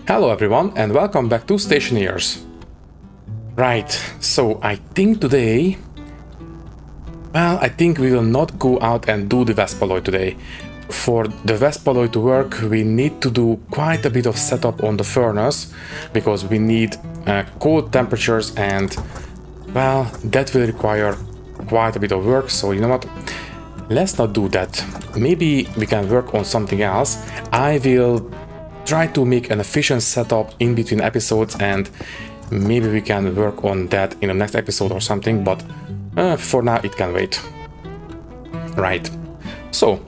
Hello everyone and welcome back to Stationeers. Right, so I think today... I think we will not go out and do the Waspaloy today. For the Waspaloy to work, we need to do quite a bit of setup on the furnace, because we need cold temperatures and, well, that will require quite a bit of work, so you know what? Let's not do that. Maybe we can work on something else. I will try to make an efficient setup in between episodes, and maybe we can work on that in the next episode or something, but for now it can wait. Right, so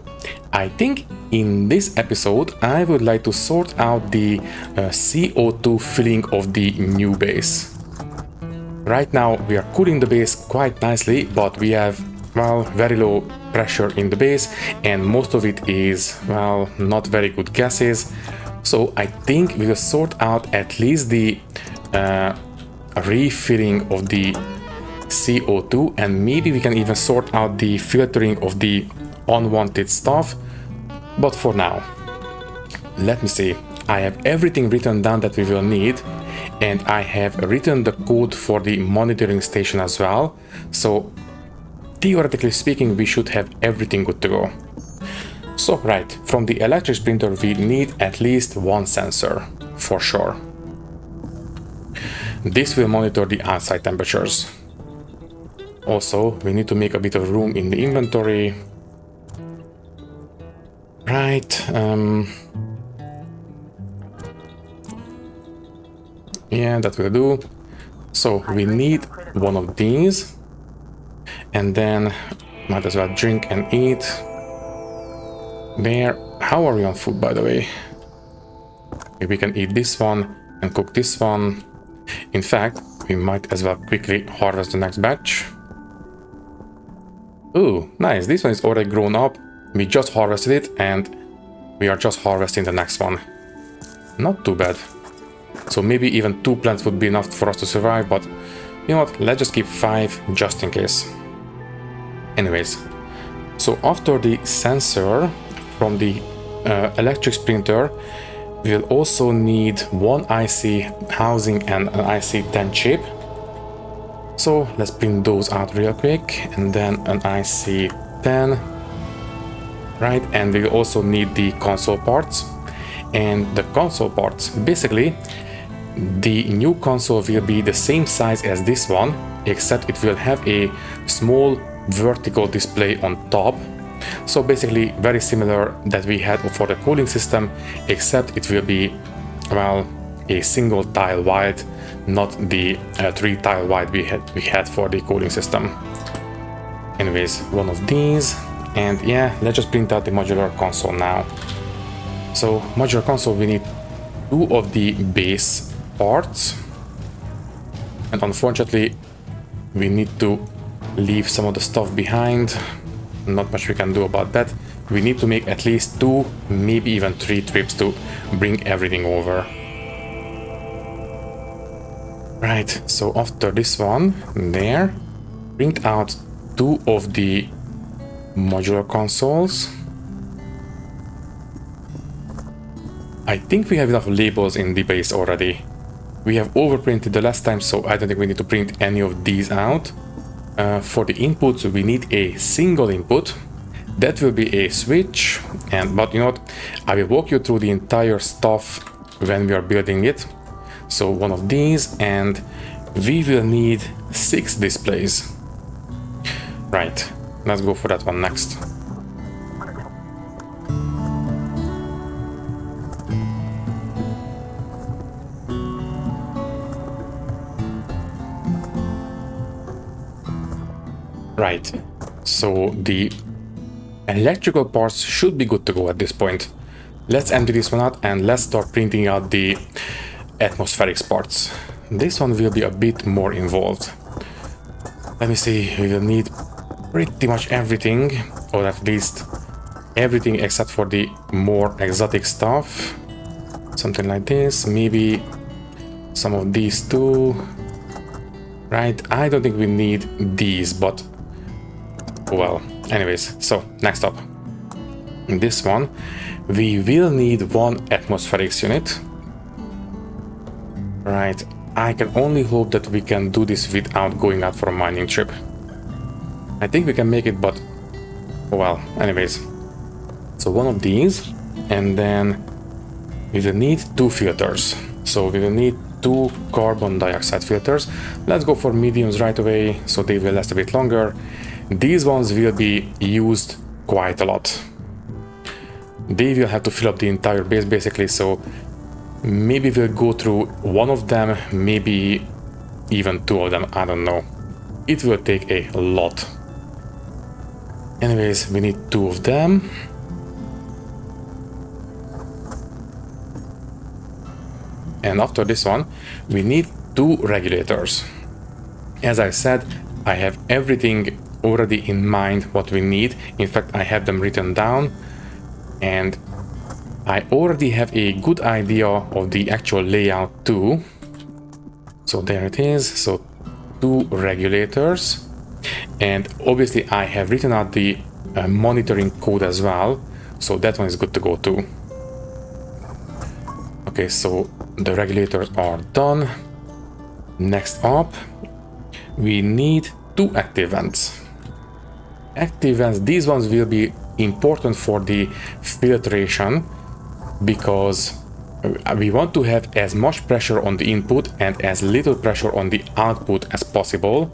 I think in this episode I would like to sort out the CO2 filling of the new base. Right now we are cooling the base quite nicely, but we have, well, very low pressure in the base, and most of it is, well, not very good gases. So I think we will sort out at least the refilling of the CO2, and maybe we can even sort out the filtering of the unwanted stuff. But for now, let me see. I have everything written down that we will need, and I have written the code for the monitoring station as well. So theoretically speaking, we should have everything good to go. So right, from the electric printer we need at least one sensor, for sure. This will monitor the outside temperatures. Also, we need to make a bit of room in the inventory. Right, yeah, that will do. So we need one of these, and then might as well drink and eat. There. How are we on food, by the way? Maybe we can eat this one and cook this one. In fact, we might as well quickly harvest the next batch. Ooh, nice. This one is already grown up. We just harvested it and we are just harvesting the next one. Not too bad. So maybe even 2 plants would be enough for us to survive, but you know what? Let's just keep 5 just in case. Anyways, so after the sensor from the electric printer, we'll also need one IC housing and an IC10 chip. So let's print those out real quick, and then an IC10. Right, and we will also need the console parts. And the console parts, basically, the new console will be the same size as this one, except it will have a small vertical display on top. So basically very similar that we had for the cooling system, except it will be, well, a single tile wide, not the 3 tile wide we had for the cooling system. Anyways, one of these, and yeah, let's just print out the modular console now. So modular console, we need 2 of the base parts, and unfortunately we need to leave some of the stuff behind. Not much we can do about that. We need to make at least 2, maybe even 3 trips to bring everything over. Right, so after this one, there, print out 2 of the modular consoles. I think we have enough labels in the base already. We have overprinted the last time, so I don't think we need to print any of these out. For the inputs, we need a single input. That will be a switch, but you know what? I will walk you through the entire stuff when we are building it. So one of these, and we will need 6 displays. Right, let's go for that one next. Right, so the electrical parts should be good to go at this point. Let's empty this one out and let's start printing out the atmospheric parts. This one will be a bit more involved. Let me see, we will need pretty much everything, or at least everything except for the more exotic stuff. Something like this, maybe some of these too. Right, I don't think we need these, but well, anyways, so next up. In this one, we will need 1 atmospherics unit. Right, I can only hope that we can do this without going out for a mining trip. I think we can make it, but well, anyways. So one of these, and then we will need 2 filters. So we will need 2 carbon dioxide filters. Let's go for mediums right away, so they will last a bit longer. These ones will be used quite a lot. They will have to fill up the entire base basically, so maybe we'll go through one of them, maybe even 2 of them, I don't know. It will take a lot. Anyways, we need 2 of them. And after this one, we need 2 regulators. As I said, I have everything already in mind what we need. In fact, I have them written down, and I already have a good idea of the actual layout too. So there it is. So 2 regulators, and obviously I have written out the monitoring code as well, so that one is good to go too. Okay, so the regulators are done. Next up, we need 2 active vents. Active vents, these ones will be important for the filtration, because we want to have as much pressure on the input and as little pressure on the output as possible,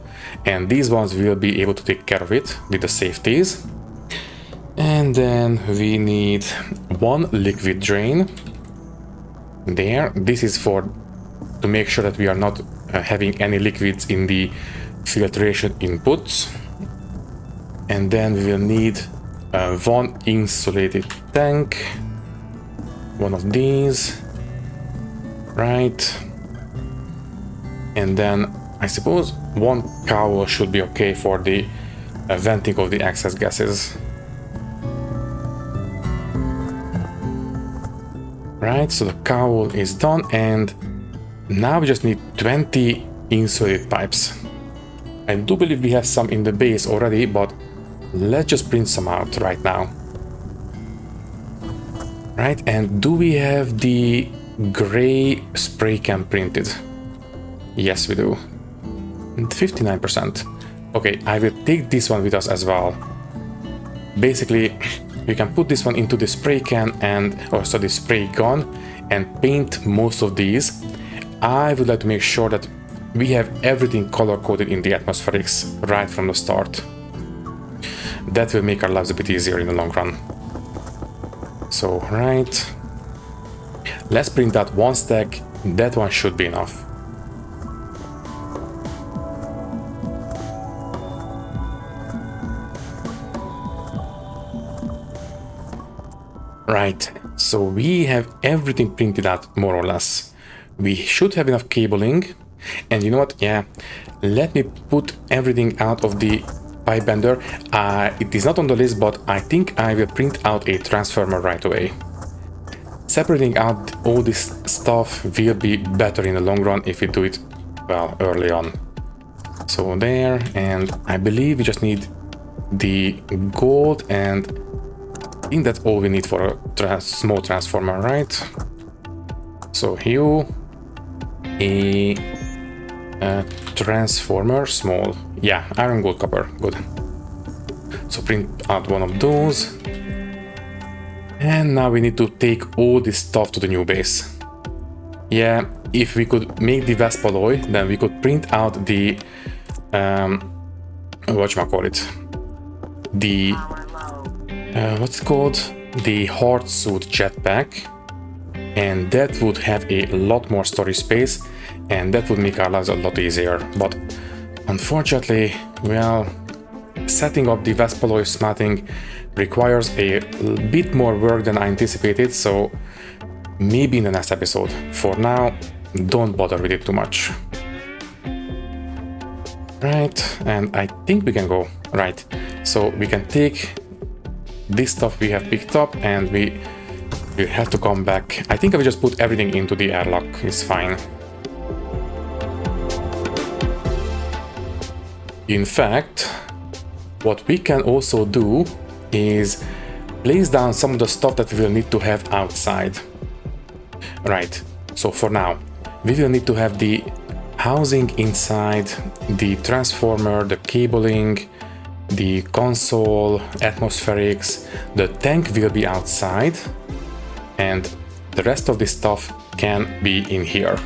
and these ones will be able to take care of it with the safeties. And then we need 1 liquid drain there. This is for to make sure that we are not having any liquids in the filtration inputs. And then we will need 1 insulated tank, one of these, right? And then I suppose 1 cowl should be okay for the venting of the excess gases. Right, so the cowl is done, and now we just need 20 insulated pipes. I do believe we have some in the base already, but let's just print some out right now. Right, and do we have the gray spray can printed? Yes, we do. 59%. Okay, I will take this one with us as well. Basically, we can put this one into the spray can and also the spray gun and paint most of these. I would like to make sure that we have everything color coded in the atmospherics right from the start. That will make our lives a bit easier in the long run. So, right, let's print out 1 stack. That one should be enough. Right, so we have everything printed out more or less. We should have enough cabling, and you know what, yeah, let me put everything out of the pipe bender. It is not on the list, but I think I will print out a transformer right away. Separating out all this stuff will be better in the long run if we do it, well, early on. So there, and I believe we just need the gold, and I think that's all we need for a small transformer, right? So here, a transformer, small. Yeah, iron, gold, copper, good. So print out one of those. And now we need to take all this stuff to the new base. Yeah, if we could make the Waspaloy, then we could print out the whatchamacallit, the what's it called, the hard suit jetpack, and that would have a lot more storage space, and that would make our lives a lot easier. But unfortunately, well, setting up the Waspaloy smelting requires a bit more work than I anticipated, so maybe in the next episode. For now, don't bother with it too much. Right, and I think we can go. Right, so we can take this stuff we have picked up, and we have to come back. I think I will just put everything into the airlock, it's fine. In fact, what we can also do is place down some of the stuff that we will need to have outside. Right, so for now, we will need to have the housing inside, the transformer, the cabling, the console, atmospherics, the tank will be outside, and the rest of this stuff can be in here.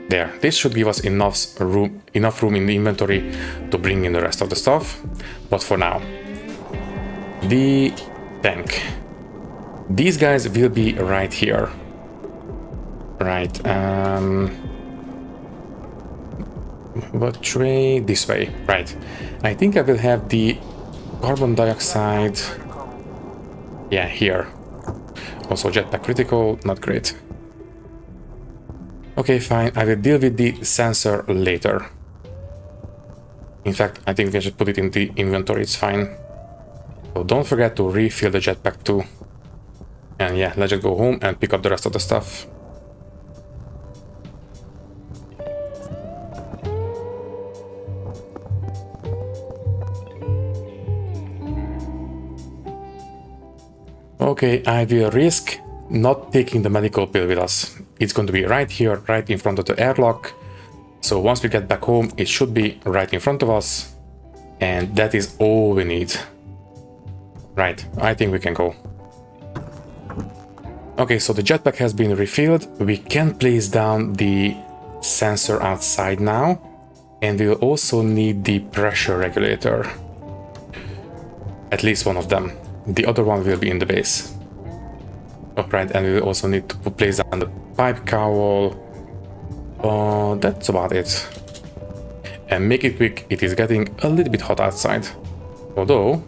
There, this should give us enough room in the inventory to bring in the rest of the stuff. But for now, the tank. These guys will be right here. Right, what tray? This way, right. I think I will have the carbon dioxide, yeah, here. Also jetpack critical, not great. Okay, fine, I will deal with the sensor later. In fact, I think we should put it in the inventory, it's fine. So don't forget to refill the jetpack too. And yeah, let's just go home and pick up the rest of the stuff. Okay, I will risk not taking the medical pill with us. It's going to be right here, right in front of the airlock. So once we get back home, it should be right in front of us. And that is all we need. Right, I think we can go. Okay, so the jetpack has been refilled. We can place down the sensor outside now. And we will also need the pressure regulator. At least one of them. The other one will be in the base. Oh, right, and we will also need to place down the pipe cowl. That's about it. And make it quick, it is getting a little bit hot outside. Although,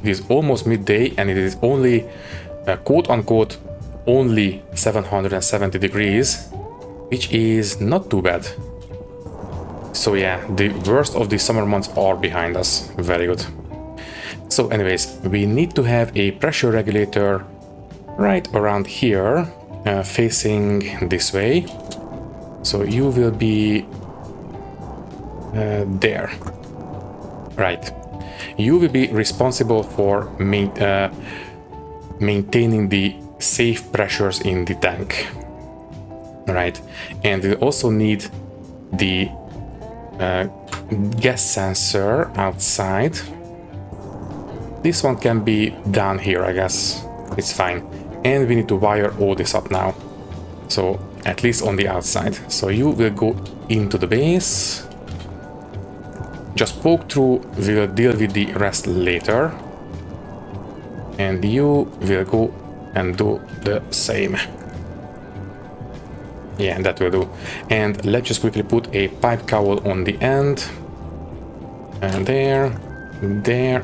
it is almost midday and it is only, quote-unquote, only 770 degrees, which is not too bad. So yeah, the worst of the summer months are behind us. Very good. So anyways, we need to have a pressure regulator right around here, facing this way. So you will be there. Right. You will be responsible for maintaining the safe pressures in the tank. Right. And we also need the gas sensor outside. This one can be down here, I guess. It's fine. And we need to wire all this up now. So, at least on the outside. So you will go into the base. Just poke through, we will deal with the rest later. And you will go and do the same. Yeah, that will do. And let's just quickly put a pipe cowl on the end. And there,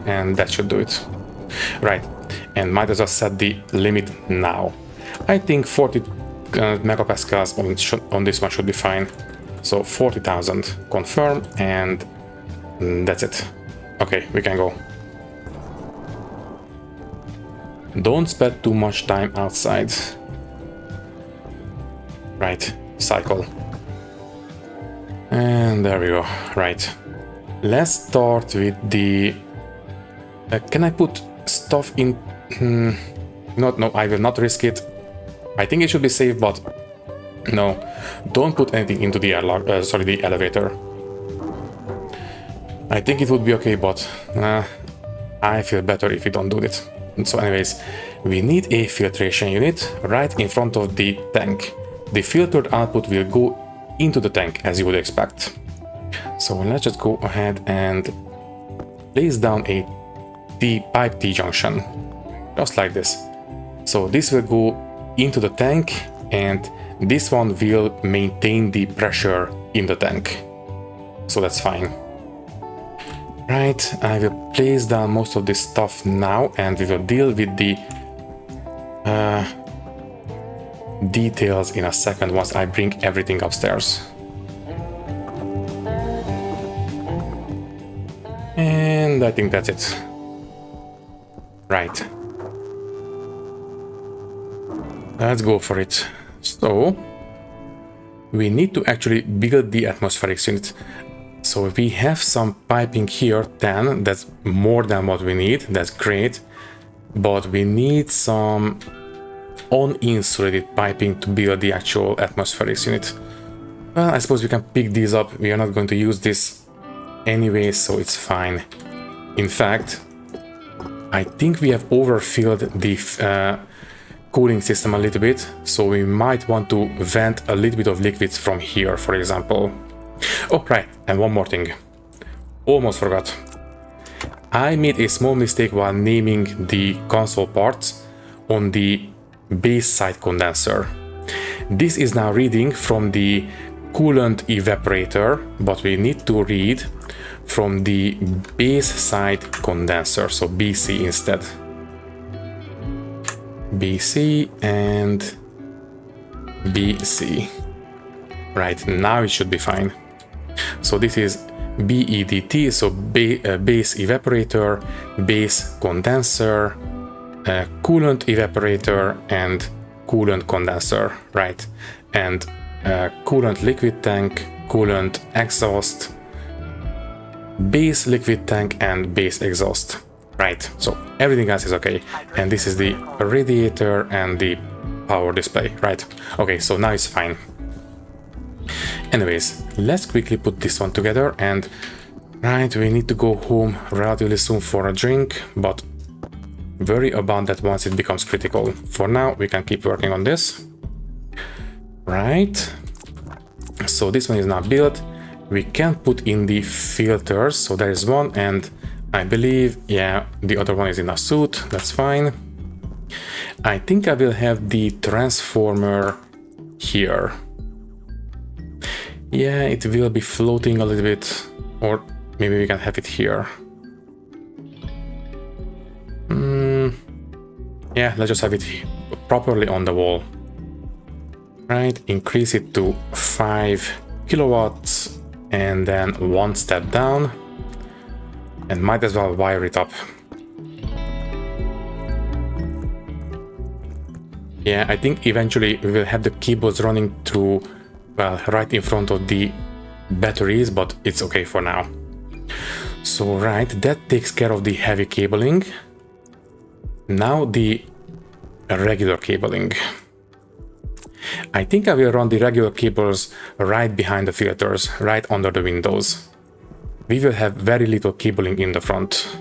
and that should do it. Right, and might as well set the limit now. I think 40 megapascals on this one should be fine. So 40,000, confirm, and that's it. Okay, we can go. Don't spend too much time outside. Right, cycle. And there we go, right. Let's start with the... can I put stuff in... No, I will not risk it. I think it should be safe, but... No, don't put anything into the the elevator. I think it would be okay, but... I feel better if we don't do it. So anyways, we need a filtration unit right in front of the tank. The filtered output will go into the tank, as you would expect. So let's just go ahead and place down a pipe T-junction, just like this. So this will go into the tank, and this one will maintain the pressure in the tank. So that's fine. Right, I will place down most of this stuff now, and we will deal with the details in a second once I bring everything upstairs. And I think that's it. Right. Let's go for it. So, we need to actually build the atmospherics unit. So we have some piping here, 10, that's more than what we need, that's great. But we need some uninsulated piping to build the actual atmospherics unit. Well, I suppose we can pick these up. We are not going to use this anyway, so it's fine. In fact, I think we have overfilled the cooling system a little bit, so we might want to vent a little bit of liquids from here, for example. Oh, right, and one more thing. Almost forgot. I made a small mistake while naming the console parts on the base side condenser. This is now reading from the coolant evaporator, but we need to read from the base side condenser, so BC instead. BC and BC. Right, now it should be fine. So this is BEDT, so base evaporator, base condenser, coolant evaporator, and coolant condenser, right? And coolant liquid tank, coolant exhaust, base liquid tank, and base exhaust, right? So everything else is okay. And this is the radiator and the power display, right? Okay, so now it's fine. Anyways, let's quickly put this one together, and right, we need to go home relatively soon for a drink, but worry about that once it becomes critical. For now, we can keep working on this. Right, so this one is now built. We can put in the filters, so there is one, and I believe, yeah, the other one is in a suit, that's fine. I think I will have the transformer here. Yeah, it will be floating a little bit, or maybe we can have it here. Yeah, let's just have it properly on the wall. Right, increase it to 5 kilowatts, and then one step down, and might as well wire it up. Yeah, I think eventually we will have the cables running through, well, right in front of the batteries, but it's okay for now. So right, that takes care of the heavy cabling. Now the regular cabling. I think I will run the regular cables right behind the filters, right under the windows. We will have very little cabling in the front.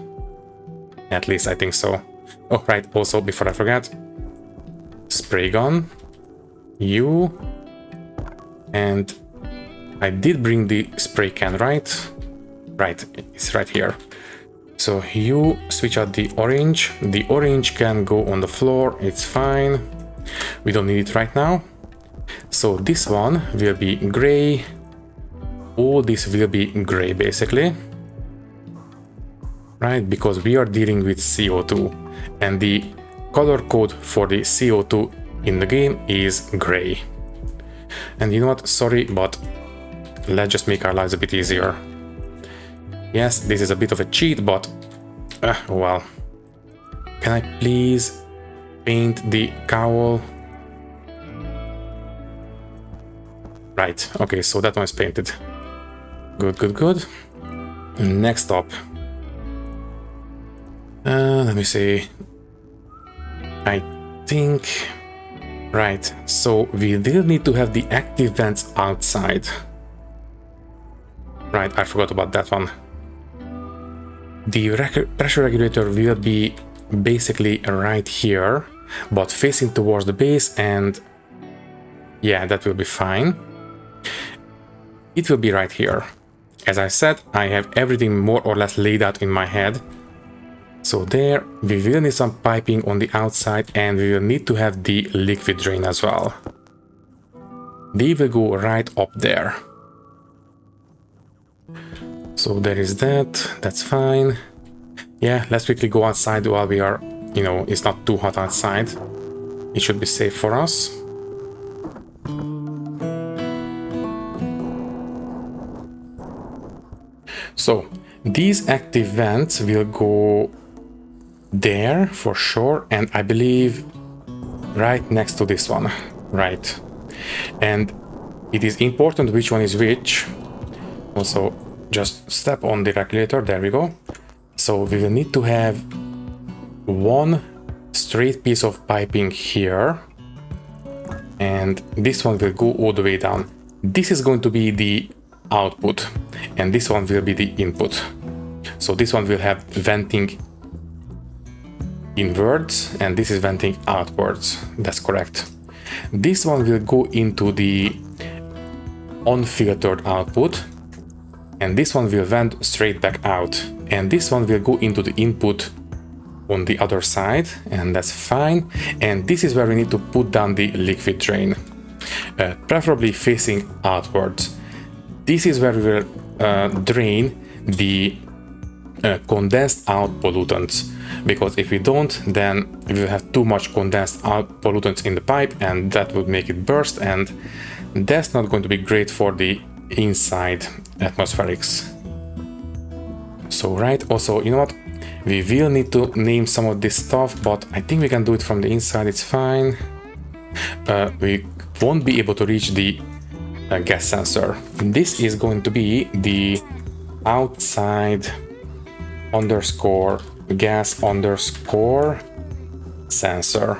At least I think so. Oh, right, also, before I forget, spray gun, you, and I did bring the spray can, right? Right, it's right here. So you switch out the orange. The orange can go on the floor, it's fine. We don't need it right now. So this one will be gray. All this will be gray basically. Right, because we are dealing with CO2. And the color code for the CO2 in the game is gray. And you know what, sorry, but let's just make our lives a bit easier. Yes, this is a bit of a cheat, but well. Can I please paint the cowl? Right, okay, so that one is painted. Good, good, good. Next up. Let me see. I think... Right, so we will need to have the active vents outside. Right, I forgot about that one. The pressure regulator will be basically right here, but facing towards the base, and yeah, that will be fine. It will be right here. As I said, I have everything more or less laid out in my head. So there, we will need some piping on the outside, and we will need to have the liquid drain as well. They will go right up there. So there is that, that's fine. Yeah, let's quickly go outside while we are, you know, it's not too hot outside. It should be safe for us. So these active vents will go there for sure, and I believe right next to this one, right? And it is important which one is which. Also, just step on the regulator, there we go. So we will need to have one straight piece of piping here, and this one will go all the way down. This is going to be the output, and this one will be the input. So this one will have venting inwards, and this is venting outwards. That's correct. This one will go into the unfiltered output, and this one will vent straight back out, and this one will go into the input on the other side, and that's fine. And this is where we need to put down the liquid drain, preferably facing outwards. This is where we will drain the condensed out pollutants, because if we don't, then we will have too much condensed out pollutants in the pipe, and that would make it burst, and that's not going to be great for the inside atmospherics. So right, also, you know what, we will need to name some of this stuff, but I think we can do it from the inside, it's fine. We won't be able to reach the gas sensor. This is going to be the outside underscore gas underscore sensor.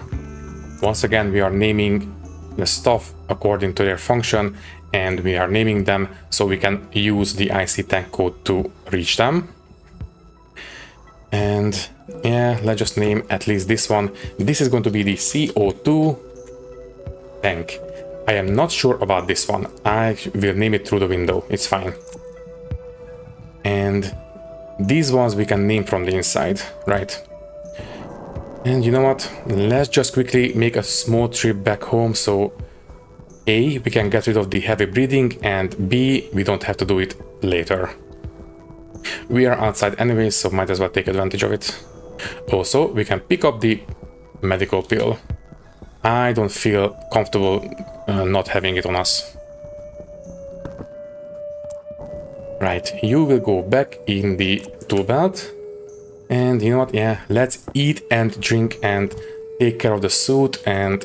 Once again, we are naming the stuff according to their function, and we are naming them so we can use the IC tank code to reach them. And yeah, let's just name at least this one. This is going to be the CO2 tank. I am not sure about this one. I will name it through the window, it's fine. And these ones we can name from the inside, right? And you know what? Let's just quickly make a small trip back home, so A, we can get rid of the heavy breathing, and B, we don't have to do it later. We are outside anyways, so might as well take advantage of it. Also, we can pick up the medical pill. I don't feel comfortable not having it on us. Right, you will go back in the tool belt. And you know what, yeah, let's eat and drink and take care of the suit and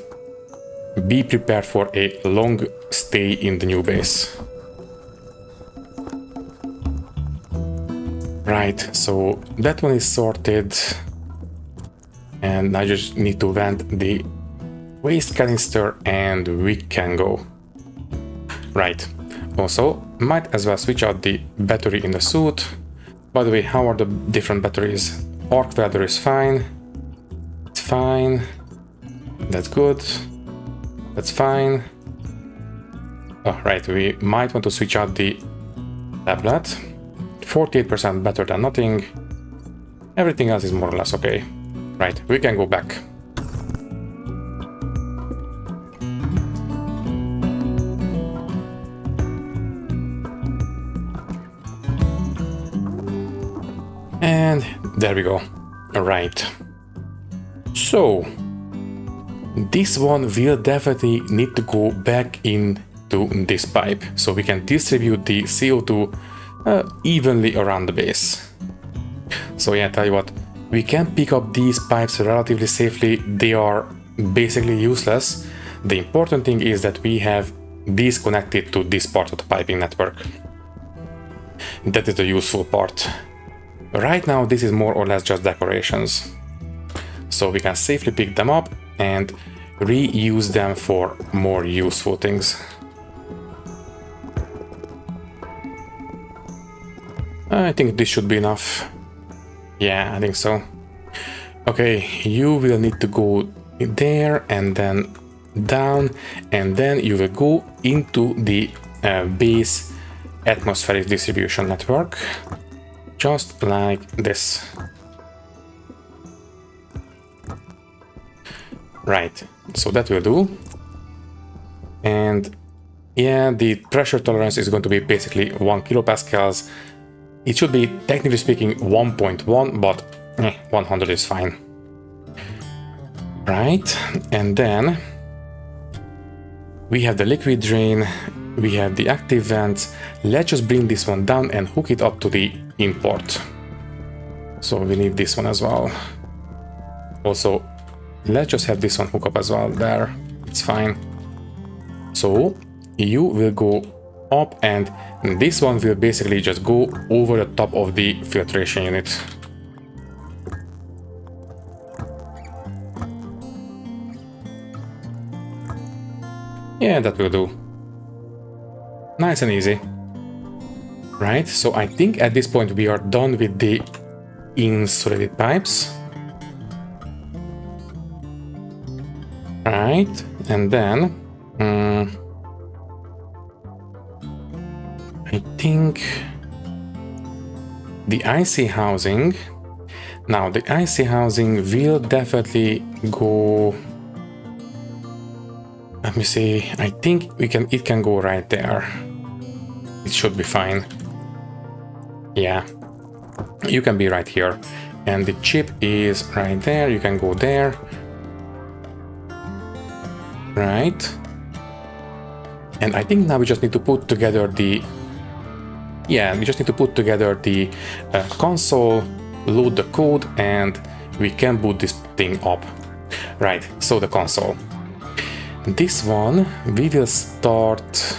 be prepared for a long stay in the new base. Right, so that one is sorted. And I just need to vent the waste canister and we can go. Right, also, might as well switch out the battery in the suit. By the way, how are the different batteries? Arc welder is fine. It's fine. That's good. That's fine. Oh, right, we might want to switch out the tablet. 48% better than nothing. Everything else is more or less okay. Right, we can go back. And there we go. Alright. So, this one will definitely need to go back into this pipe, so we can distribute the CO2 evenly around the base. So yeah, tell you what, we can pick up these pipes relatively safely. They are basically useless. The important thing is that we have these connected to this part of the piping network. That is the useful part. Right now, this is more or less just decorations. So we can safely pick them up and reuse them for more useful things. I think this should be enough. Yeah, I think so. Okay, you will need to go there and then down, and then you will go into the base atmospheric distribution network. Just like this. Right, so that will do. And yeah, the pressure tolerance is going to be basically 1 kilopascals. It should be, technically speaking, 1.1, but 100 is fine. Right, and then we have the liquid drain, we have the active vents. Let's just bring this one down and hook it up to the import. So we need this one as well. Also, let's just have this one hook up as well there. It's fine. So you will go up, and this one will basically just go over the top of the filtration unit. Yeah, that will do. Nice and easy. Right, so I think at this point we are done with the insulated pipes. Right, and then I think the IC housing. Now the IC housing will definitely go. Let me see. I think it can go right there. It should be fine. Yeah, you can be right here. And the chip is right there. You can go there. Right. And I think now we just need to put together the... Yeah, we just need to put together the console, load the code, and we can boot this thing up. Right, so the console. This one, we will start...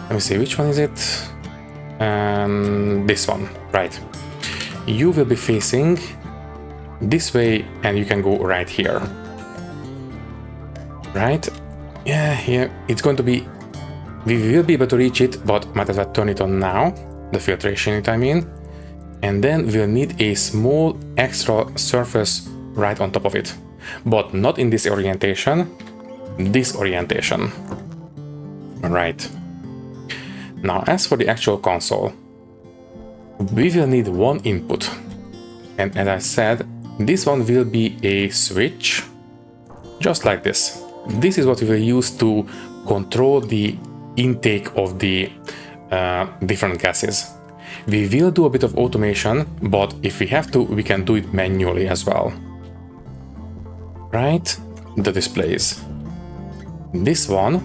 Let me see, which one is it? This one, right. You will be facing this way, and you can go right here. Right? Yeah, here, it's going to be... We will be able to reach it, but might as well turn it on now. The filtration unit, I mean. And then we'll need a small extra surface right on top of it. But not in this orientation. This orientation. Right. Now, as for the actual console, we will need one input. And as I said, this one will be a switch, just like this. This is what we will use to control the intake of the different gases. We will do a bit of automation, but if we have to, we can do it manually as well. Right? The displays. This one,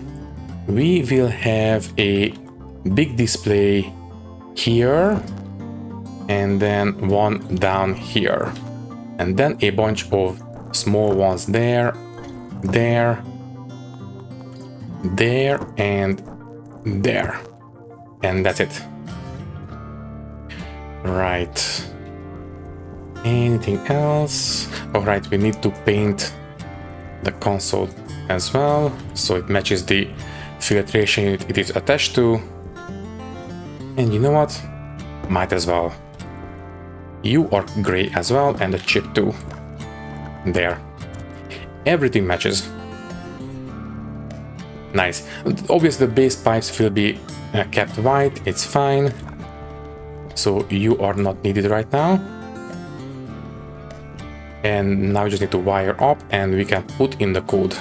we will have a big display here, and then one down here, and then a bunch of small ones there, there, there, and there. And that's it. Right. Anything else? All right, we need to paint the console as well, so it matches the filtration unit it is attached to. And you know what? Might as well. You are gray as well, and the chip too. There. Everything matches. Nice. Obviously the base pipes will be kept white, it's fine. So you are not needed right now. And now we just need to wire up and we can put in the code.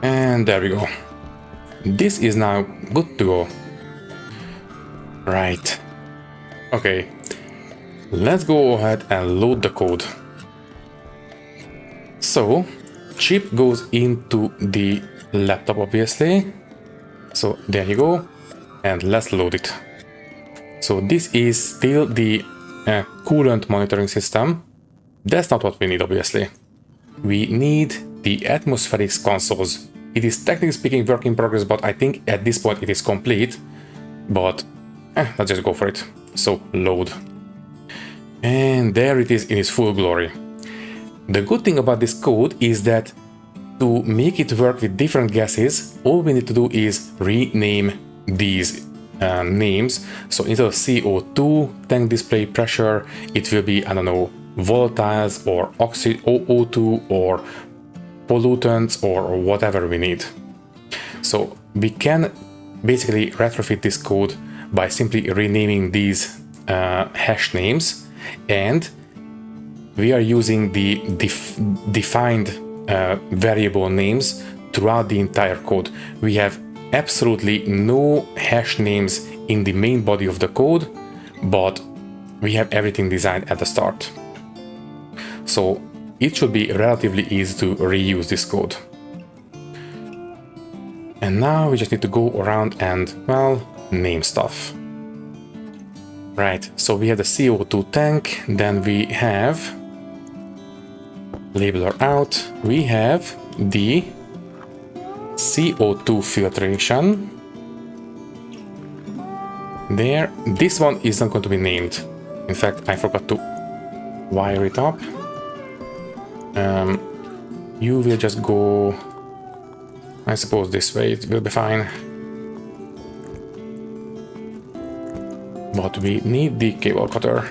And there we go. This is now good to go. Right. Okay. Let's go ahead and load the code. So, chip goes into the laptop, obviously. So there you go. And let's load it. So this is still the coolant monitoring system. That's not what we need, obviously. We need the atmospherics consoles. It is technically speaking work in progress, but I think at this point it is complete. But let's just go for it. So load. And there it is in its full glory. The good thing about this code is that to make it work with different gases, all we need to do is rename these names. So instead of CO2 tank display pressure, it will be, I don't know, volatiles or O2 or pollutants or whatever we need. So we can basically retrofit this code by simply renaming these hash names, and we are using the defined variable names throughout the entire code. We have absolutely no hash names in the main body of the code, but we have everything designed at the start. So it should be relatively easy to reuse this code. And now we just need to go around and, well, name stuff. Right, so we have the CO2 tank, then we have labeler out, we have the CO2 filtration. There, this one is not going to be named. In fact, I forgot to wire it up. You will just go, I suppose this way, it will be fine. But we need the cable cutter.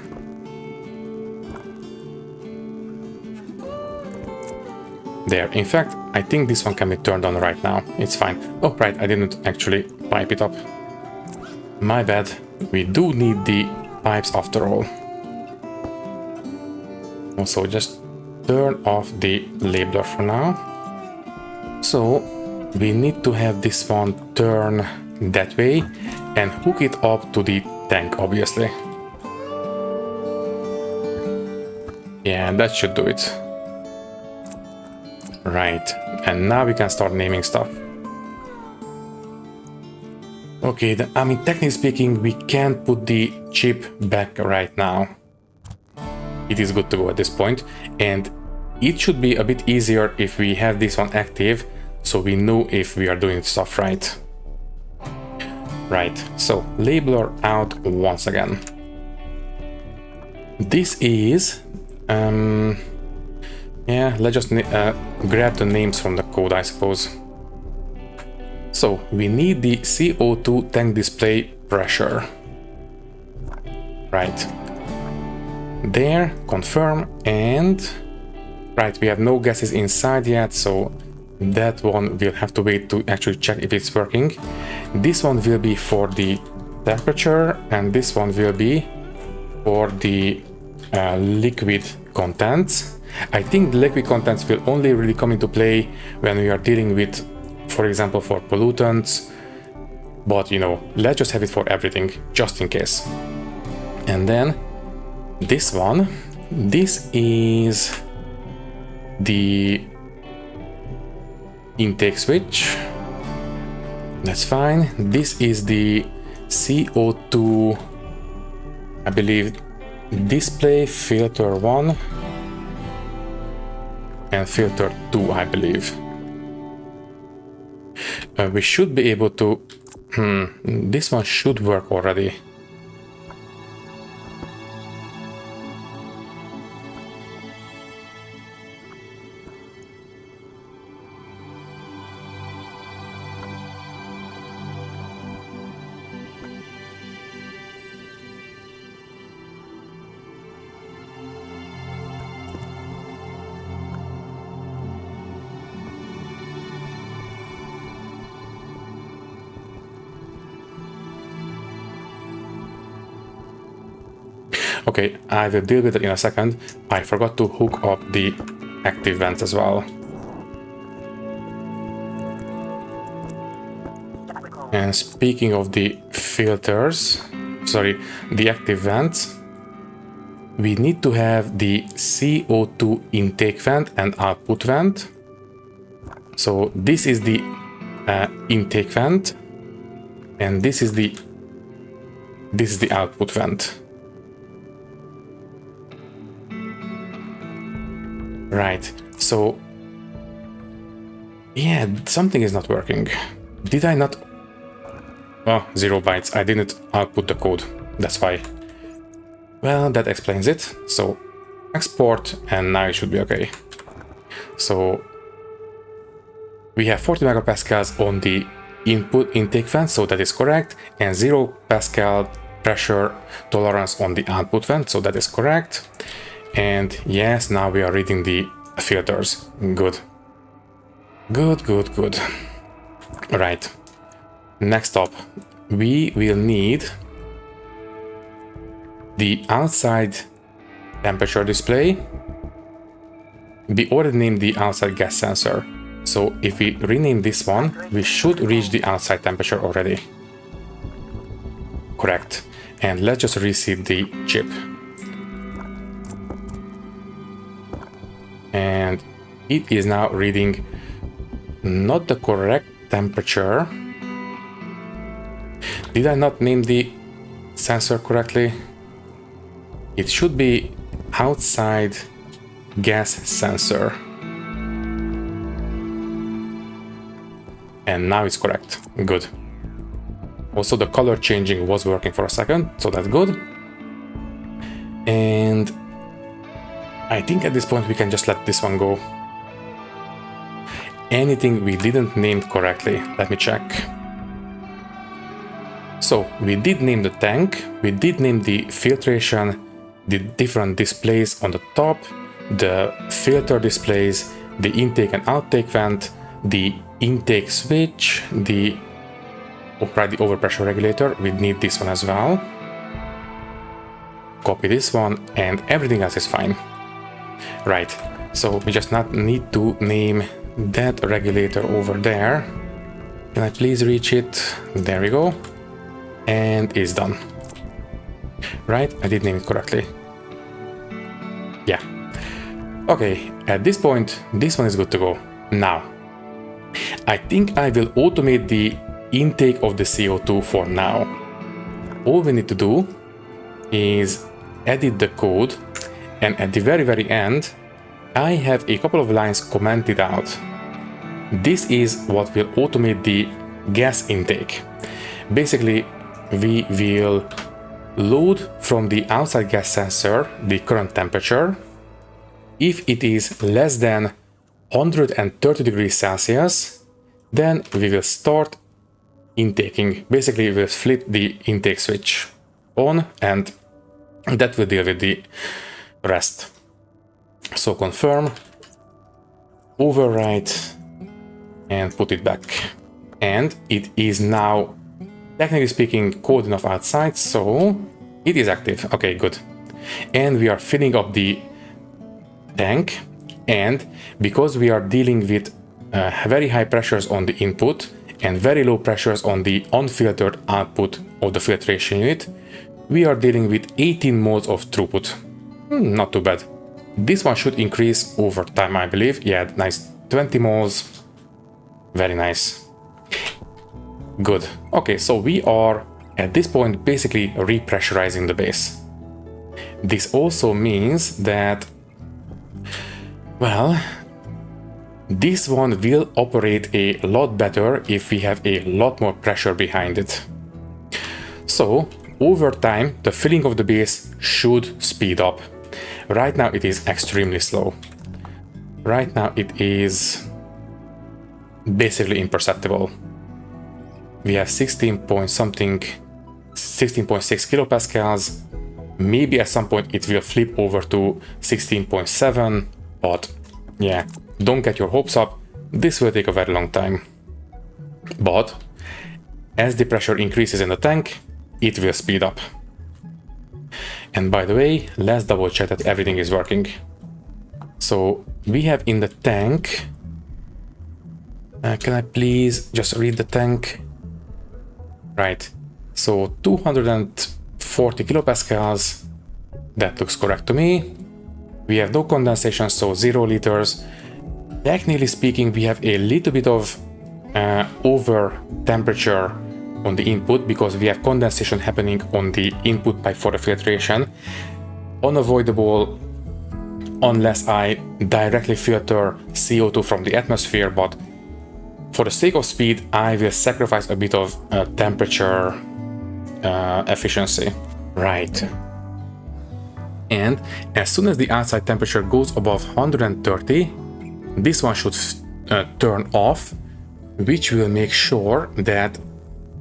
There, in fact, I think this one can be turned on right now. It's fine. Oh, right, I didn't actually pipe it up. My bad. We do need the pipes after all. Also, just turn off the labeler for now. So, we need to have this one turn that way and hook it up to the tank, obviously. Yeah, that should do it. Right, and now we can start naming stuff. Okay, then, I mean, technically speaking, we can put the chip back right now. It is good to go at this point, and it should be a bit easier if we have this one active, so we know if we are doing stuff right. Right, so labeler out once again. This is... yeah, let's just grab the names from the code, I suppose. So, we need the CO2 tank display pressure. Right. There, confirm, and... Right, we have no gases inside yet, so that one will have to wait to actually check if it's working. This one will be for the temperature, and this one will be for the liquid contents. I think the liquid contents will only really come into play when we are dealing with, for example, for pollutants, but you know, let's just have it for everything, just in case. And then this one, this is the intake switch. That's fine. This is the CO2, I believe, display filter 1 and filter 2, I believe. We should be able to... this one should work already. Okay, I will deal with it in a second. I forgot to hook up the active vents as well. And speaking of the filters, sorry, the active vents, we need to have the CO2 intake vent and output vent. So this is the intake vent, and this is the output vent. Right, so yeah, something is not working. Did I not? Oh, 0 bytes. I didn't output the code. That's why. Well, that explains it. So export, and now it should be okay. So we have 40 megapascals on the input intake vent, so that is correct, and 0 pascal pressure tolerance on the output vent, so that is correct. And yes, now we are reading the filters. Good. Good, good, good. Right. Next up, we will need the outside temperature display. We already named the outside gas sensor. So if we rename this one, we should reach the outside temperature already. Correct. And let's just reset the chip. And it is now reading not the correct temperature. Did I not name the sensor correctly? It should be outside gas sensor. and now it's correct. Good. Also, the color changing was working for a second, so that's good. And I think at this point we can just let this one go. Anything we didn't name correctly? Let me check. So we did name the tank, we did name the filtration, the different displays on the top, the filter displays, the intake and outtake vent, the intake switch, the overpressure regulator. We need this one as well. Copy this one, and everything else is fine. Right, so we just not need to name that regulator over there. Can I please reach it? There we go. And it's done. Right, I did name it correctly. Yeah. Okay, at this point, this one is good to go. Now, I think I will automate the intake of the CO2 for now. All we need to do is edit the code, and at the very end, I have a couple of lines commented out. This is what will automate the gas intake. Basically, we will load from the outside gas sensor the current temperature. If it is less than 130 degrees Celsius, then we will start intaking. Basically, we will flip the intake switch on, and that will deal with the rest. So confirm, overwrite, and put it back. And it is now, technically speaking, cold enough outside, so it is active. Okay, good. And we are filling up the tank, and because we are dealing with very high pressures on the input and very low pressures on the unfiltered output of the filtration unit, we are dealing with 18 moles of throughput. Not too bad. This one should increase over time, I believe. Yeah, nice. 20 moles. Very nice. Good. Okay, so we are at this point basically repressurizing the base. This also means that, well, this one will operate a lot better if we have a lot more pressure behind it. So over time, the filling of the base should speed up. Right now it is extremely slow. Right now it is basically imperceptible. We have 16.6 kilopascals. Maybe at some point it will flip over to 16.7, but yeah, don't get your hopes up. This will take a very long time. But as the pressure increases in the tank, it will speed up. And by the way, let's double check that everything is working. So we have in the tank, can I please just read the tank? Right, so 240 kilopascals, that looks correct to me. We have no condensation, so 0 liters. Technically speaking, we have a little bit of over temperature on the input because we have condensation happening on the input pipe for the filtration. Unavoidable unless I directly filter CO2 from the atmosphere, but for the sake of speed, I will sacrifice a bit of temperature efficiency. Right. And as soon as the outside temperature goes above 130, this one should turn off, which will make sure that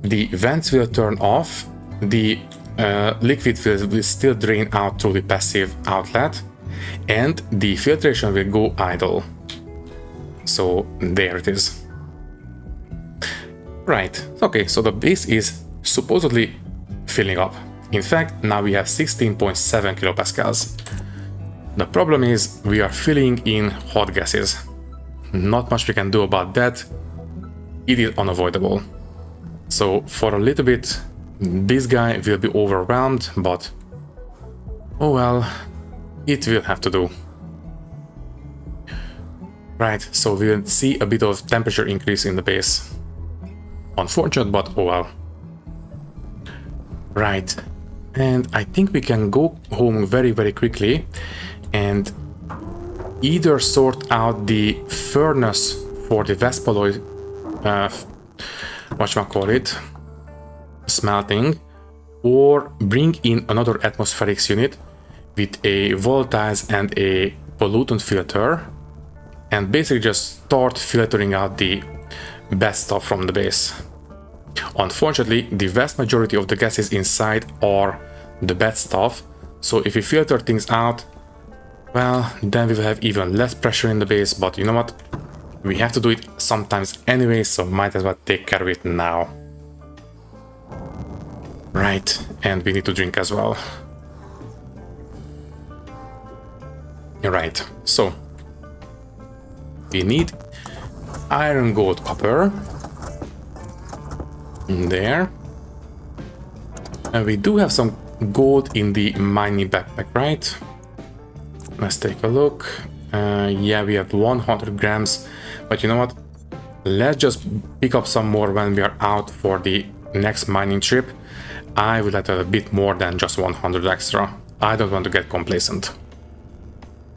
the vents will turn off, the liquid will still drain out through the passive outlet, and the filtration will go idle. So there it is. Right, okay, so the base is supposedly filling up. In fact, now we have 16.7 kilopascals. The problem is we are filling in hot gases. Not much we can do about that. It is unavoidable. So for a little bit, this guy will be overwhelmed, but oh well, it will have to do. Right, so we'll see a bit of temperature increase in the base. Unfortunate, but oh well. Right, and I think we can go home very quickly and either sort out the furnace for the Waspaloy whatchamacallit, smelting, or bring in another atmospherics unit with a volatiles and a pollutant filter, and basically just start filtering out the bad stuff from the base. Unfortunately, the vast majority of the gases inside are the bad stuff, so if we filter things out, well, then we will have even less pressure in the base, but you know what? We have to do it sometimes anyway, so might as well take care of it now. Right, and we need to drink as well. Right, so we need iron, gold, copper. There. And we do have some gold in the mining backpack, right? Let's take a look. Yeah, we have 100 grams, but you know what? Let's just pick up some more when we are out for the next mining trip. I would like to have a bit more than just 100 extra. I don't want to get complacent.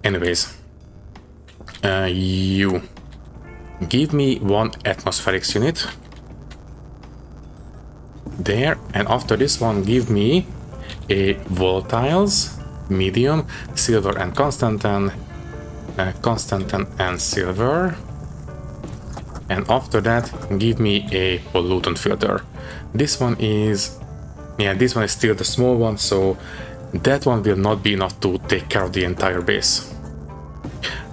Anyways, you give me one atmospherics unit. There, and after this one, give me a volatiles, medium, silver and constantan, and silver. And after that, give me a pollutant filter. This one is, yeah, this one is still the small one, so that one will not be enough to take care of the entire base.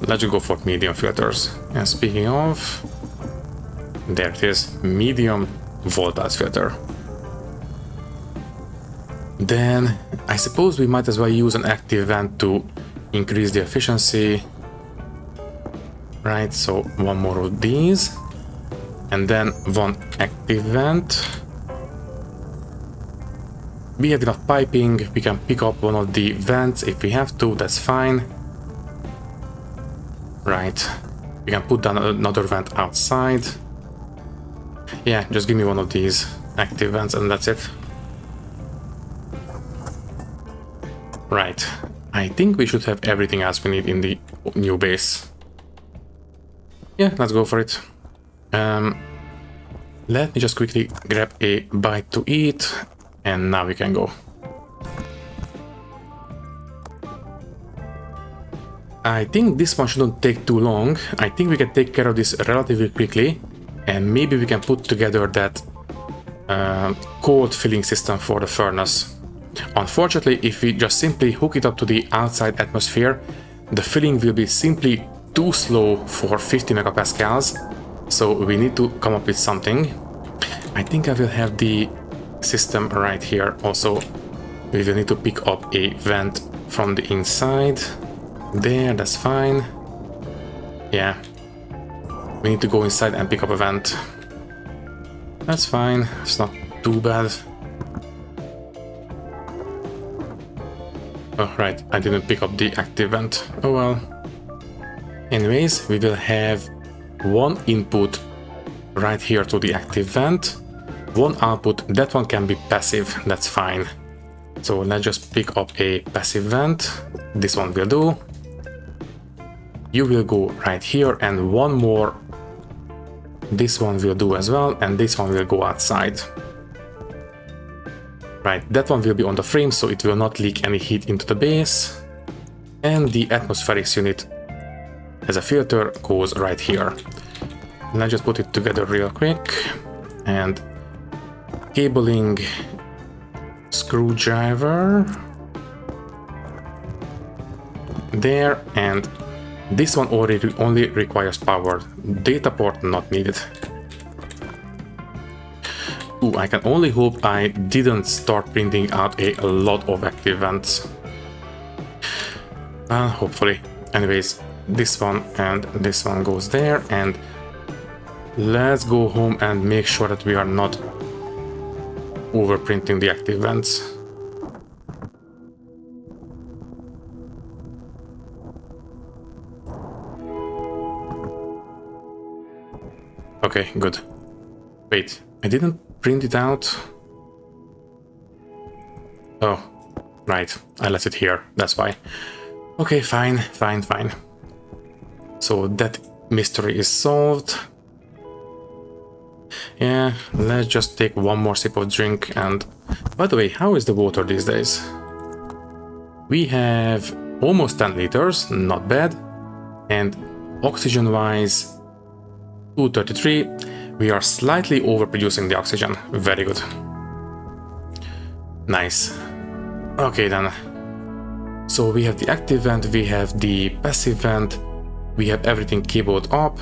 Let's go for medium filters. And speaking of, there it is, medium volatiles filter. Then I suppose we might as well use an active vent to increase the efficiency. Right, so one more of these. And then one active vent. We have enough piping, we can pick up one of the vents if we have to, that's fine. Right, we can put down another vent outside. Yeah, just give me one of these active vents and that's it. Right, I think we should have everything else we need in the new base. Yeah, let's go for it. Let me just quickly grab a bite to eat, and now we can go. I think this one shouldn't take too long. I think we can take care of this relatively quickly, and maybe we can put together that cold filling system for the furnace. Unfortunately, if we just simply hook it up to the outside atmosphere, the filling will be simply too slow for 50 megapascals, so we need to come up with something. I think I will have the system right here. Also, we will need to pick up a vent from the inside. There, that's fine. Yeah, we need to go inside and pick up a vent. That's fine, it's not too bad. Oh, right, I didn't pick up the active vent. Oh well. Anyways, we will have one input right here to the active vent, one output. That one can be passive, that's fine. So let's just pick up a passive vent. This one will do. You will go right here, and one more. This one will do as well, and this one will go outside. Right, that one will be on the frame, so it will not leak any heat into the base. And the atmospherics unit as a filter goes right here. Let's just put it together real quick. And cabling, screwdriver. There, and this one already only requires power. Data port not needed. Ooh, I can only hope I didn't start printing out a lot of active vents. Hopefully. Anyways, this one and this one goes there, and let's go home and make sure that we are not overprinting the active vents. Okay, good. Wait, I didn't print it out. Oh, right, I left it here, that's why. Okay, fine. So that mystery is solved. Yeah, let's just take one more sip of drink. And by the way, how is the water these days? We have almost 10 liters, not bad. And oxygen wise, 233. We are slightly overproducing the oxygen. Very good. Nice. Okay then. So we have the active vent, we have the passive vent, we have everything cabled up.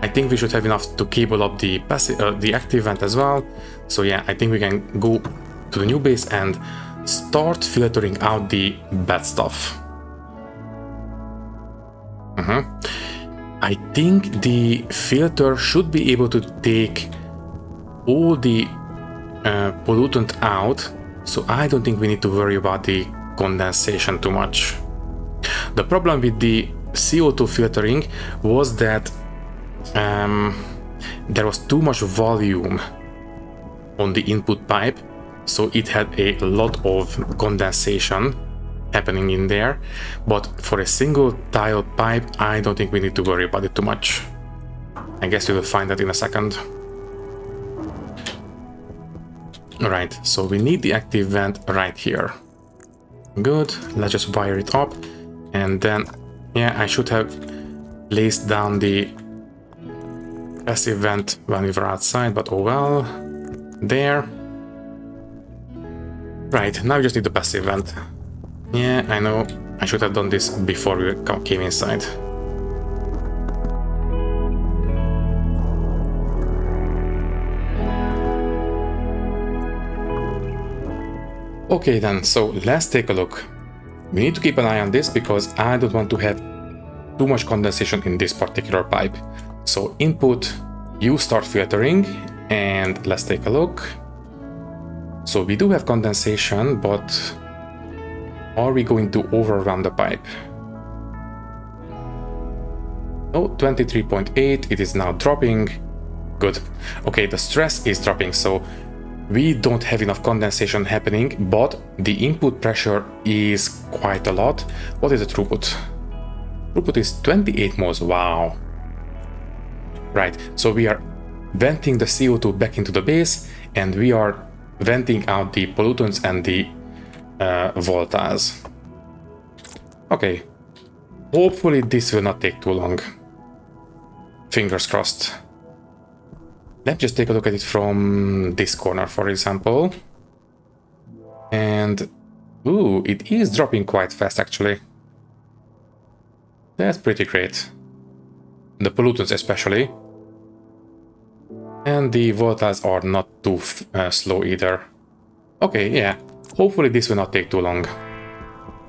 I think we should have enough to cable up the active vent as well. So yeah, I think we can go to the new base and start filtering out the bad stuff. I think the filter should be able to take all the pollutant out, so I don't think we need to worry about the condensation too much. The problem with the CO2 filtering was that there was too much volume on the input pipe, so it had a lot of condensation happening in there. But for a single tiled pipe, I don't think we need to worry about it too much. I guess we will find that in a second. Alright, so we need the active vent right here. Good, let's just wire it up. And then, yeah, I should have placed down the passive vent when we were outside, but oh well. There. Right, now we just need the passive vent. Yeah, I know, I should have done this before we came inside. Okay then, so let's take a look. We need to keep an eye on this because I don't want to have too much condensation in this particular pipe. So input, you start filtering, and let's take a look. So we do have condensation, but are we going to overrun the pipe? Oh, 23.8, it is now dropping. Good. Okay, the stress is dropping, so we don't have enough condensation happening, but the input pressure is quite a lot. What is the throughput? Throughput is 28 moles, wow. Right, so we are venting the CO2 back into the base, and we are venting out the pollutants and the volatiles. Okay, hopefully this will not take too long. Fingers crossed. Let's just take a look at it from this corner, for example. And, ooh, it is dropping quite fast, actually. That's pretty great. The pollutants especially. And the volatiles are not too slow either. Okay, yeah. Hopefully this will not take too long.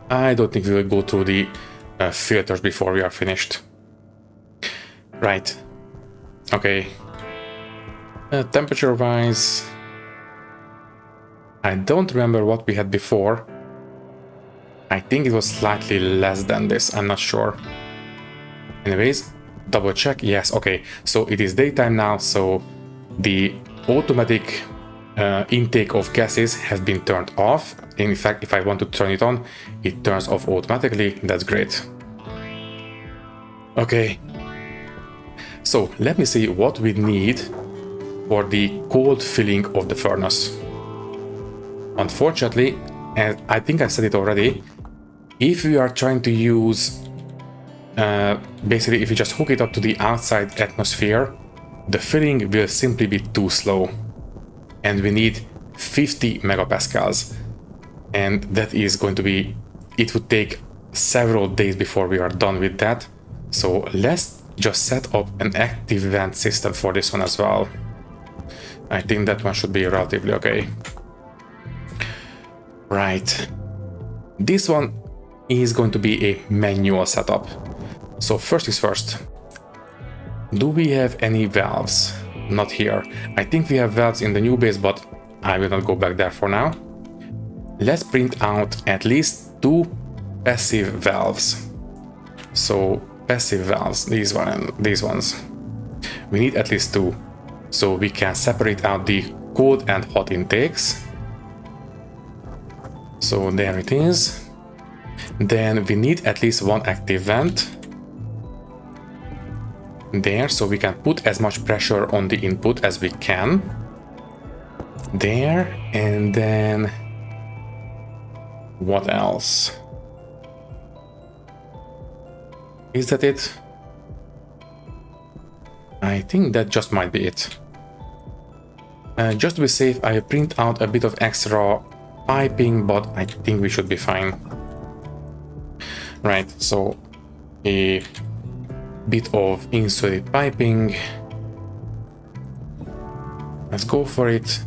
I don't think we will go through the filters before we are finished. Right. Okay. Temperature-wise, I don't remember what we had before. I think it was slightly less than this, I'm not sure. Anyways, double check, yes, okay. So it is daytime now, so the automatic intake of gases has been turned off. In fact, if I want to turn it on, it turns off automatically, that's great. Okay. So let me see what we need for the cold filling of the furnace. Unfortunately, and I think I said it already, if we are trying to use, basically if you just hook it up to the outside atmosphere, the filling will simply be too slow. And we need 50 megapascals. And that is going to be, it would take several days before we are done with that. So let's just set up an active vent system for this one as well. I think that one should be relatively okay. Right. This one is going to be a manual setup. So first is first. Do we have any valves? Not here. I think we have valves in the new base, but I will not go back there for now. Let's print out at least 2 passive valves. So passive valves, these ones. We need at least 2. So we can separate out the cold and hot intakes. So there it is. Then we need at least 1 active vent. there, so we can put as much pressure on the input as we can. There, and then what else? Is that it? I think that just might be it. Just to be safe, I print out a bit of extra piping, but I think we should be fine. Right, so a bit of insulated piping. Let's go for it.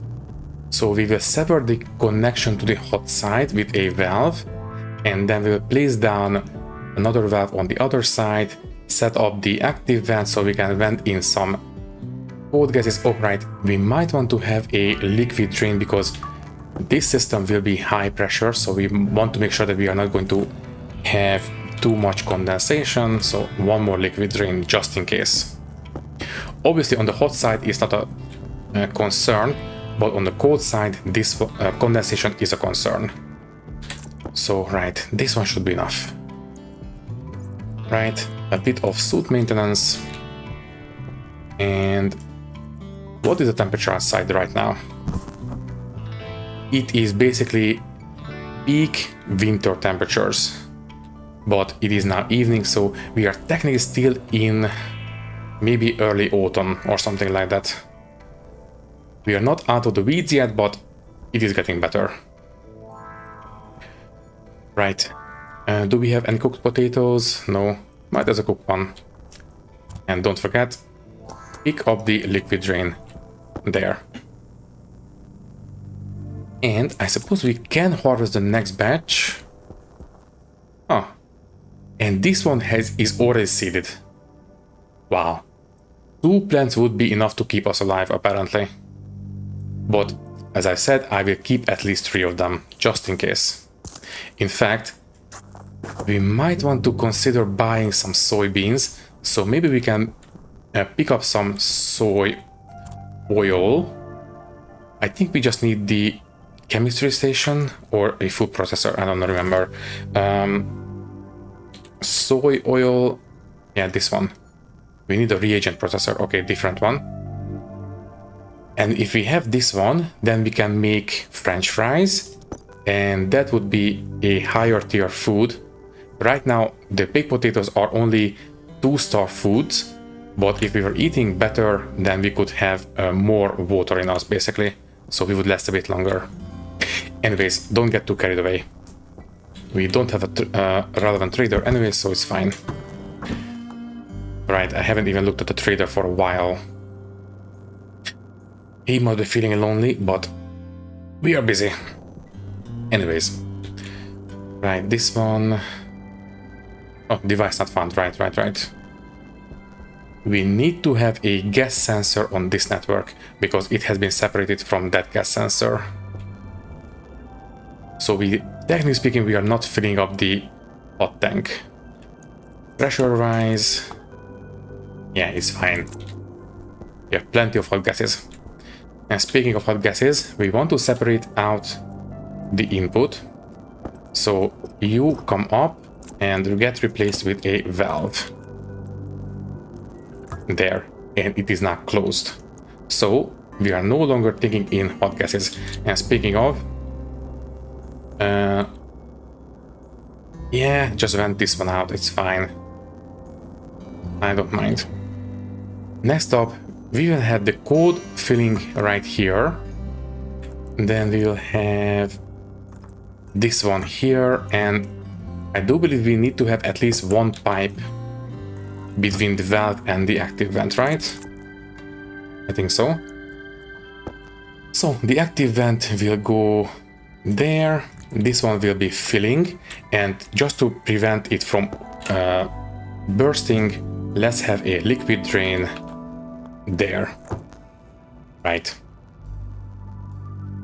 So we will sever the connection to the hot side with a valve, and then we will place down another valve on the other side, set up the active vent so we can vent in some cold gases. Oh right, we might want to have a liquid drain because this system will be high pressure, so we want to make sure that we are not going to have too much condensation, so one more liquid drain just in case. Obviously on the hot side it's not a concern, but on the cold side this condensation is a concern. So right, this one should be enough. Right, a bit of suit maintenance. And what is the temperature outside right now? It is basically peak winter temperatures, but it is now evening, so we are technically still in maybe early autumn or something like that. We are not out of the weeds yet, but it is getting better. Right. Do we have any cooked potatoes? No. Might as well cook one. And don't forget, pick up the liquid drain. There. And I suppose we can harvest the next batch. Oh. And this one is already seeded. Wow. 2 plants would be enough to keep us alive, apparently. But, as I said, I will keep at least 3 of them, just in case. In fact, we might want to consider buying some soybeans, so maybe we can pick up some soy oil. I think we just need the chemistry station or a food processor, I don't remember. Soy oil, yeah, this one. We need a reagent processor, okay, different one. And if we have this one, then we can make French fries, and that would be a higher tier food. Right now, the baked potatoes are only 2-star foods, but if we were eating better, then we could have more water in us, basically, so we would last a bit longer. Anyways, don't get too carried away. We don't have a relevant trader anyway, so it's fine. Right, I haven't even looked at the trader for a while. He might be feeling lonely, but we are busy. Anyways. Right, this one... Oh, device not found. Right. We need to have a gas sensor on this network, because it has been separated from that gas sensor. So technically speaking, we are not filling up the hot tank. Pressure rise... Yeah, it's fine. We have plenty of hot gases. And speaking of hot gases, we want to separate out the input. So you come up and you get replaced with a valve. There. And it is now closed. So we are no longer taking in hot gases. And speaking of... yeah, just vent this one out, it's fine. I don't mind. Next up, we will have the cold filling right here. Then we will have this one here, and I do believe we need to have at least one pipe between the valve and the active vent, right? I think so. So the active vent will go there. This one will be filling, and just to prevent it from bursting, let's have a liquid drain there. Right.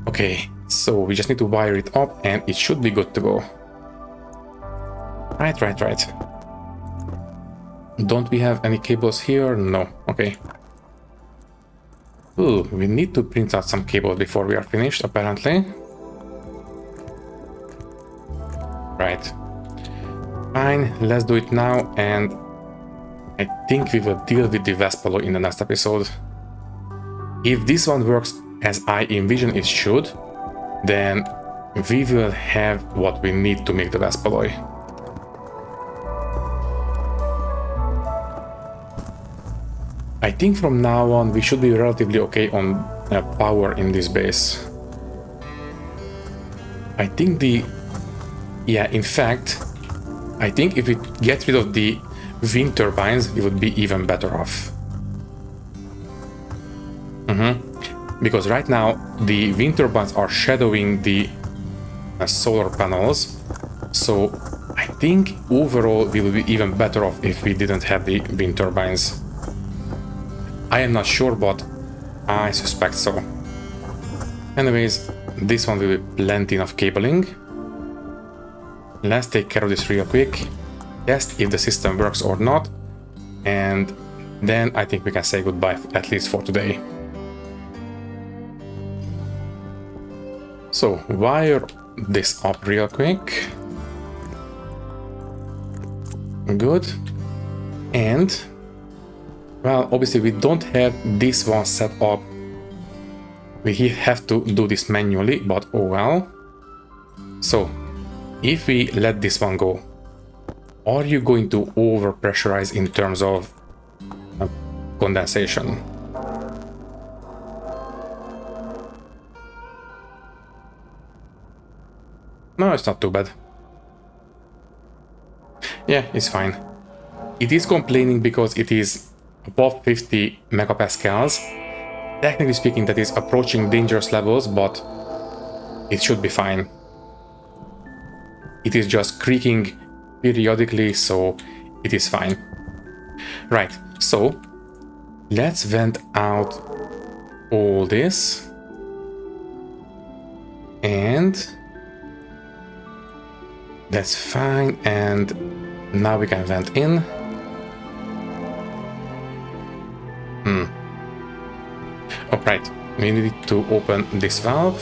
Okay, so we just need to wire it up and it should be good to go. Right. Don't we have any cables here? No. Okay. Ooh, we need to print out some cables before we are finished, apparently. Right. Fine, let's do it now, and I think we will deal with the Waspaloy in the next episode. If this one works as I envision it should, then we will have what we need to make the Waspaloy. I think from now on we should be relatively okay on power in this base. I think in fact, I think if we get rid of the wind turbines, we would be even better off. Because right now the wind turbines are shadowing the solar panels, so I think overall we will be even better off if we didn't have the wind turbines. I am not sure, but I suspect so. Anyways, this one will be plenty of cabling. Let's take care of this real quick, test if the system works or not, and then I think we can say goodbye, at least for today. So, wire this up real quick. Good. And, well, obviously we don't have this one set up. We have to do this manually, but oh well. So, if we let this one go, are you going to over pressurize in terms of condensation? No, it's not too bad. Yeah, it's fine. It is complaining because it is above 50 megapascals. Technically speaking, that is approaching dangerous levels, but it should be fine. It is just creaking periodically, so it is fine. Right, so let's vent out all this. And that's fine, and now we can vent in. Alright, we need to open this valve.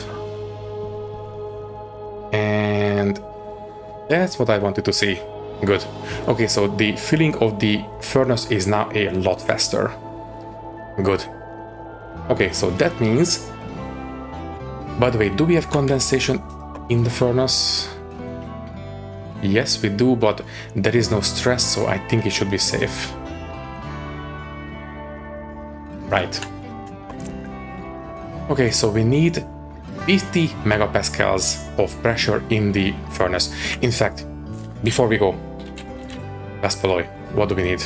And that's what I wanted to see. Good. Okay, so the filling of the furnace is now a lot faster. Good. Okay, so that means... By the way, do we have condensation in the furnace? Yes, we do, but there is no stress, so I think it should be safe. Right. Okay, so we need 50 megapascals of pressure in the furnace. In fact, before we go, Waspaloy, what do we need?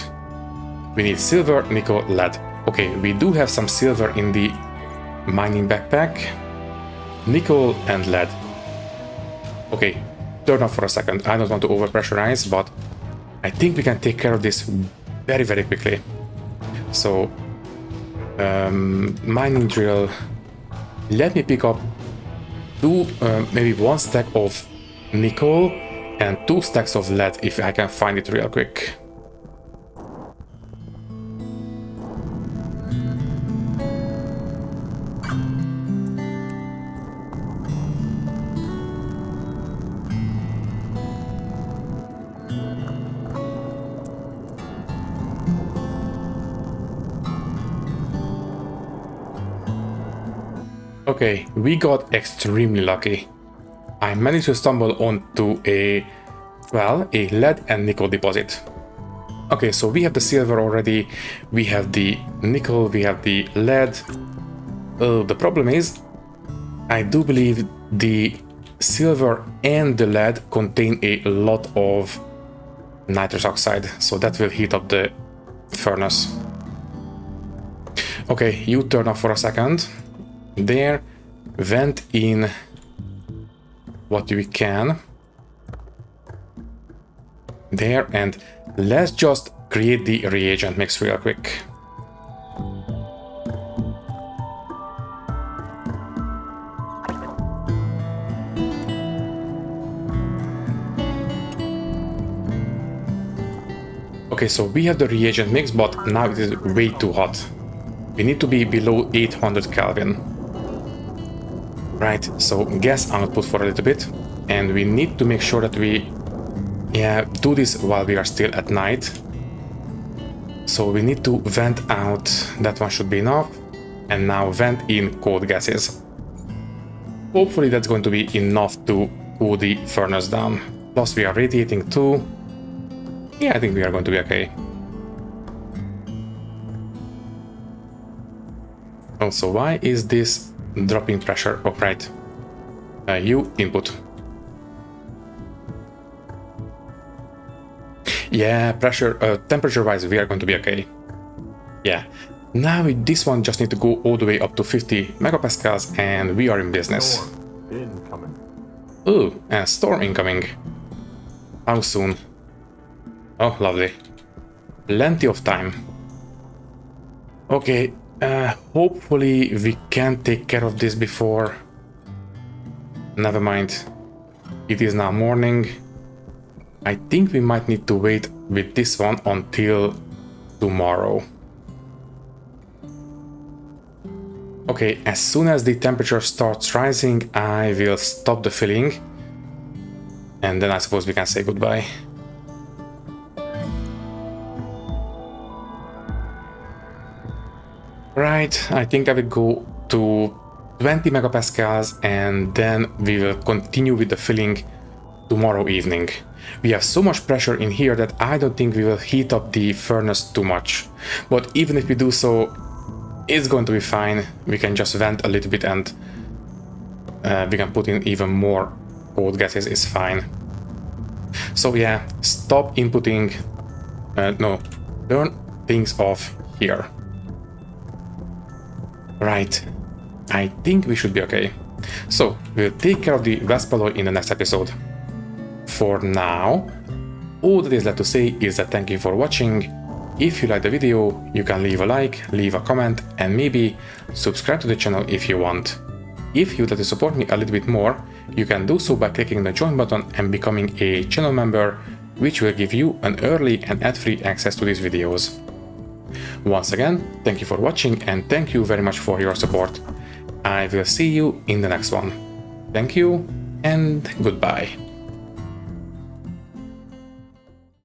We need silver, nickel, lead. Okay, we do have some silver in the mining backpack. Nickel and lead. Okay, turn off for a second. I don't want to overpressurize, but I think we can take care of this very, very quickly. So, mining drill. Let me pick up maybe one stack of nickel and 2 stacks of lead if I can find it real quick. Okay, we got extremely lucky. I managed to stumble onto a lead and nickel deposit. Okay, so we have the silver already, we have the nickel, we have the lead. The problem is, I do believe the silver and the lead contain a lot of nitrous oxide, so that will heat up the furnace. Okay, you turn off for a second. There, vent in what we can. There, and let's just create the reagent mix real quick. Okay, so we have the reagent mix, but now it is way too hot. We need to be below 800 Kelvin. Right, so gas output for a little bit, and we need to make sure that we do this while we are still at night. So we need to vent out, that one should be enough. And now vent in cold gases. Hopefully that's going to be enough to cool the furnace down. Plus we are radiating too. Yeah, I think we are going to be okay. Also, why is this dropping pressure? Oh, right. You input. Yeah, temperature wise, we are going to be okay. Yeah. Now with this one just need to go all the way up to 50 megapascals and we are in business. Storm incoming. Ooh, and storm incoming. How soon? Oh, lovely. Plenty of time. Okay, hopefully we can take care of this before. Never mind. It is now morning. I think we might need to wait with this one until tomorrow. Okay, as soon as the temperature starts rising, I will stop the filling. And then I suppose we can say goodbye. Right, I think I will go to 20 megapascals and then we will continue with the filling tomorrow evening. We have so much pressure in here that I don't think we will heat up the furnace too much. But even if we do so, it's going to be fine. We can just vent a little bit and we can put in even more cold gases, is fine. So yeah, stop inputting, no, turn things off here. Right, I think we should be okay. So we'll take care of the Waspaloy in the next episode. For now, all that is left to say is that thank you for watching. If you liked the video, you can leave a like, leave a comment, and maybe subscribe to the channel if you want. If you'd like to support me a little bit more, you can do so by clicking the join button and becoming a channel member, which will give you an early and ad-free access to these videos. Once again, thank you for watching and thank you very much for your support. I will see you in the next one. Thank you and goodbye.